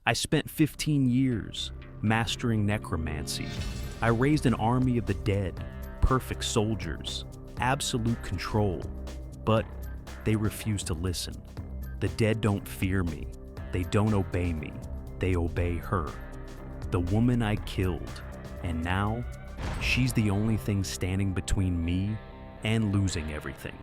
I spent 15 years mastering necromancy. I raised an army of the dead, perfect soldiers, absolute control. But they refuse to listen. The dead don't fear me. They don't obey me. They obey her. The woman I killed. And now, she's the only thing standing between me and losing everything.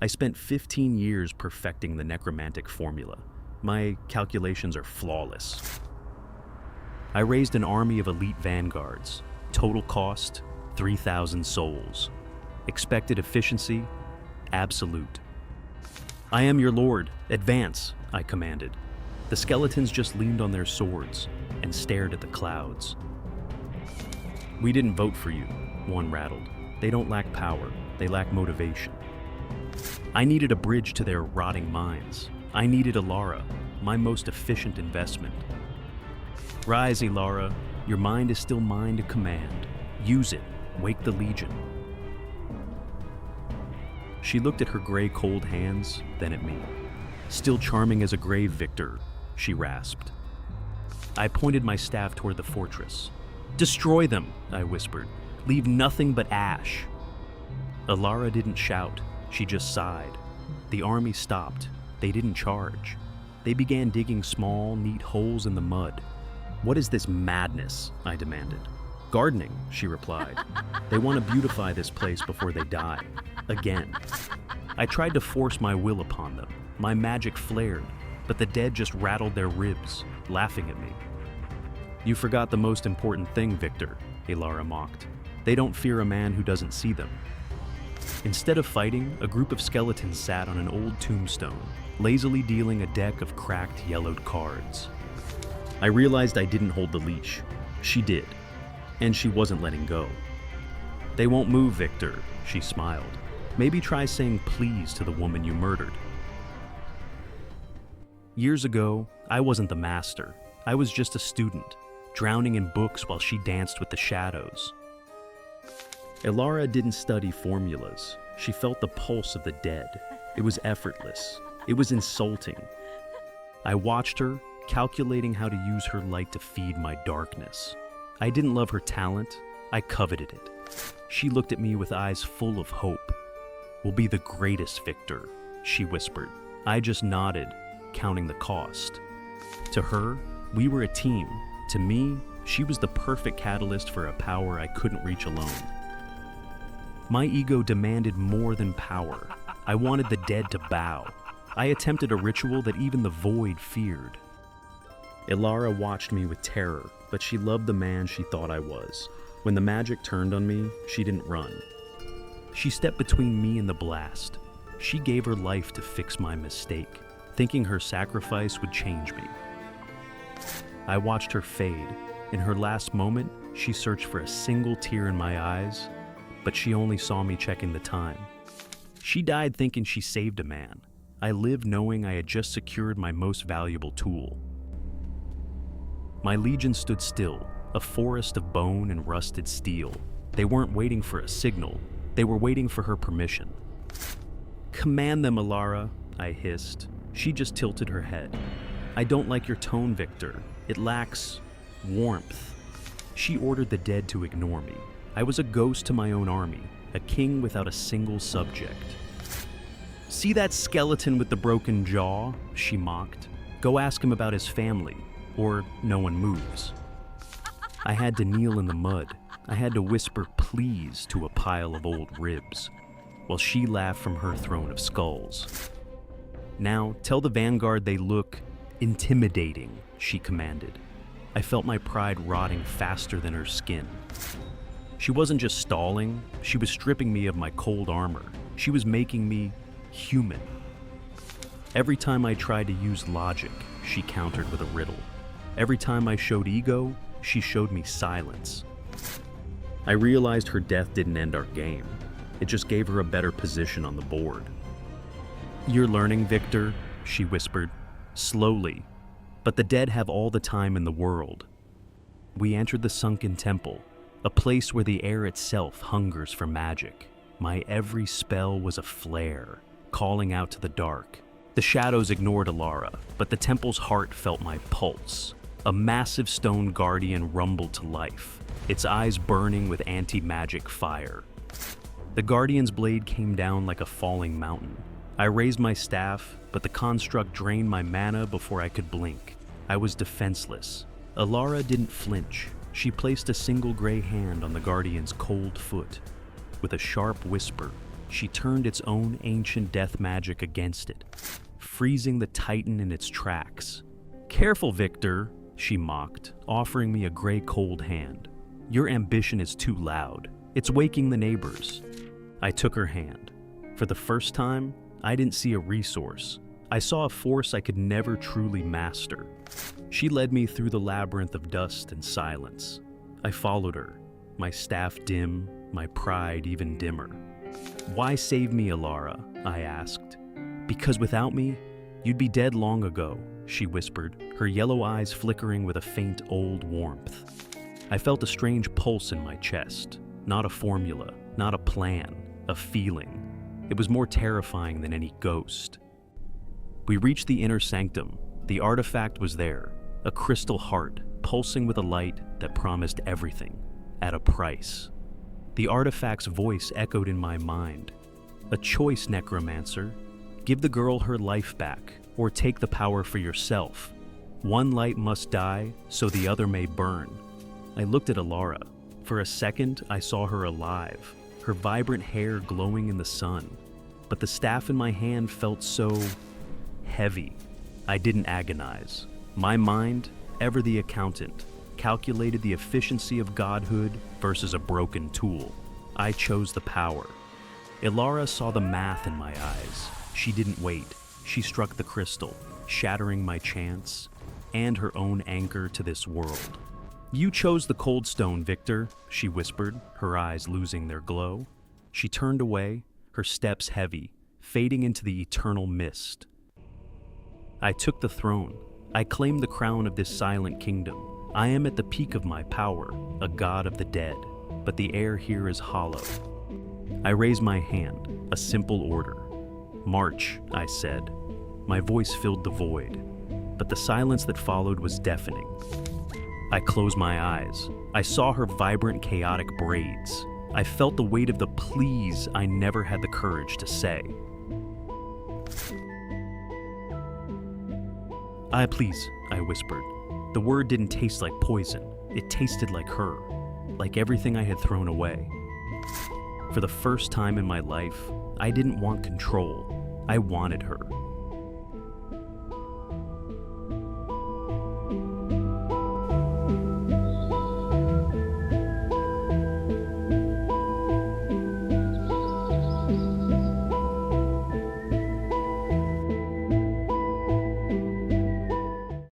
I spent 15 years perfecting the necromantic formula. My calculations are flawless. I raised an army of elite vanguards. Total cost, 3,000 souls. Expected efficiency, absolute. I am your lord. Advance, I commanded. The skeletons just leaned on their swords and stared at the clouds. We didn't vote for you, one rattled. They don't lack power, they lack motivation. I needed a bridge to their rotting minds. I needed Ilara, my most efficient investment. Rise, Ilara. Your mind is still mine to command. Use it. Wake the Legion. She looked at her gray, cold hands, then at me. Still charming as a grave, Victor, she rasped. I pointed my staff toward the fortress. Destroy them, I whispered. Leave nothing but ash. Ilara didn't shout. She just sighed. The army stopped. They didn't charge. They began digging small, neat holes in the mud. What is this madness? I demanded. Gardening, she replied. They want to beautify this place before they die. Again. I tried to force my will upon them. My magic flared, but the dead just rattled their ribs, laughing at me. You forgot the most important thing, Victor, Ilara mocked. They don't fear a man who doesn't see them. Instead of fighting, a group of skeletons sat on an old tombstone, lazily dealing a deck of cracked, yellowed cards. I realized I didn't hold the leash. She did, and she wasn't letting go. They won't move, Victor, she smiled. Maybe try saying please to the woman you murdered. Years ago, I wasn't the master. I was just a student, drowning in books while she danced with the shadows. Ilara didn't study formulas. She felt the pulse of the dead. It was effortless. It was insulting. I watched her, calculating how to use her light to feed my darkness. I didn't love her talent. I coveted it. She looked at me with eyes full of hope. We'll be the greatest, Victor, she whispered. I just nodded, counting the cost. To her, we were a team. To me, she was the perfect catalyst for a power I couldn't reach alone. My ego demanded more than power. I wanted the dead to bow. I attempted a ritual that even the void feared. Ilara watched me with terror, but she loved the man she thought I was. When the magic turned on me, she didn't run. She stepped between me and the blast. She gave her life to fix my mistake, thinking her sacrifice would change me. I watched her fade. In her last moment, she searched for a single tear in my eyes, but she only saw me checking the time. She died thinking she saved a man. I lived knowing I had just secured my most valuable tool. My legion stood still, a forest of bone and rusted steel. They weren't waiting for a signal. They were waiting for her permission. Command them, Ilara, I hissed. She just tilted her head. I don't like your tone, Victor. It lacks warmth. She ordered the dead to ignore me. I was a ghost to my own army, a king without a single subject. See that skeleton with the broken jaw? She mocked. Go ask him about his family, or no one moves. I had to kneel in the mud. I had to whisper please to a pile of old ribs, while she laughed from her throne of skulls. Now, tell the vanguard they look intimidating, she commanded. I felt my pride rotting faster than her skin. She wasn't just stalling, she was stripping me of my cold armor. She was making me human. Every time I tried to use logic, she countered with a riddle. Every time I showed ego, she showed me silence. I realized her death didn't end our game. It just gave her a better position on the board. You're learning, Victor, she whispered, slowly, but the dead have all the time in the world. We entered the sunken temple, a place where the air itself hungers for magic. My every spell was a flare, calling out to the dark. The shadows ignored Alara, but the temple's heart felt my pulse. A massive stone guardian rumbled to life, its eyes burning with anti-magic fire. The guardian's blade came down like a falling mountain. I raised my staff, but the construct drained my mana before I could blink. I was defenseless. Alara didn't flinch. She placed a single gray hand on the guardian's cold foot. With a sharp whisper, she turned its own ancient death magic against it, freezing the titan in its tracks. "Careful, Victor," she mocked, offering me a gray cold hand. "Your ambition is too loud. It's waking the neighbors." I took her hand. For the first time, I didn't see a resource. I saw a force I could never truly master. She led me through the labyrinth of dust and silence. I followed her, my staff dim, my pride even dimmer. "Why save me, Alara?" I asked. "Because without me, you'd be dead long ago," she whispered, her yellow eyes flickering with a faint old warmth. I felt a strange pulse in my chest. Not a formula, not a plan, a feeling. It was more terrifying than any ghost. We reached the inner sanctum. The artifact was there, a crystal heart, pulsing with a light that promised everything, at a price. The artifact's voice echoed in my mind. "A choice, necromancer. Give the girl her life back, or take the power for yourself. One light must die, so the other may burn." I looked at Alara. For a second, I saw her alive, her vibrant hair glowing in the sun. But the staff in my hand felt so heavy. I didn't agonize. My mind, ever the accountant, calculated the efficiency of godhood versus a broken tool. I chose the power. Alara saw the math in my eyes. She didn't wait. She struck the crystal, shattering my chance and her own anchor to this world. "You chose the cold stone, Victor," she whispered, her eyes losing their glow. She turned away, her steps heavy, fading into the eternal mist. I took the throne. I claimed the crown of this silent kingdom. I am at the peak of my power, a god of the dead, but the air here is hollow. I raised my hand, a simple order. "March," I said. My voice filled the void, but the silence that followed was deafening. I closed my eyes. I saw her vibrant, chaotic braids. I felt the weight of the please I never had the courage to say. Please," I whispered. The word didn't taste like poison. It tasted like her, like everything I had thrown away. For the first time in my life, I didn't want control. I wanted her.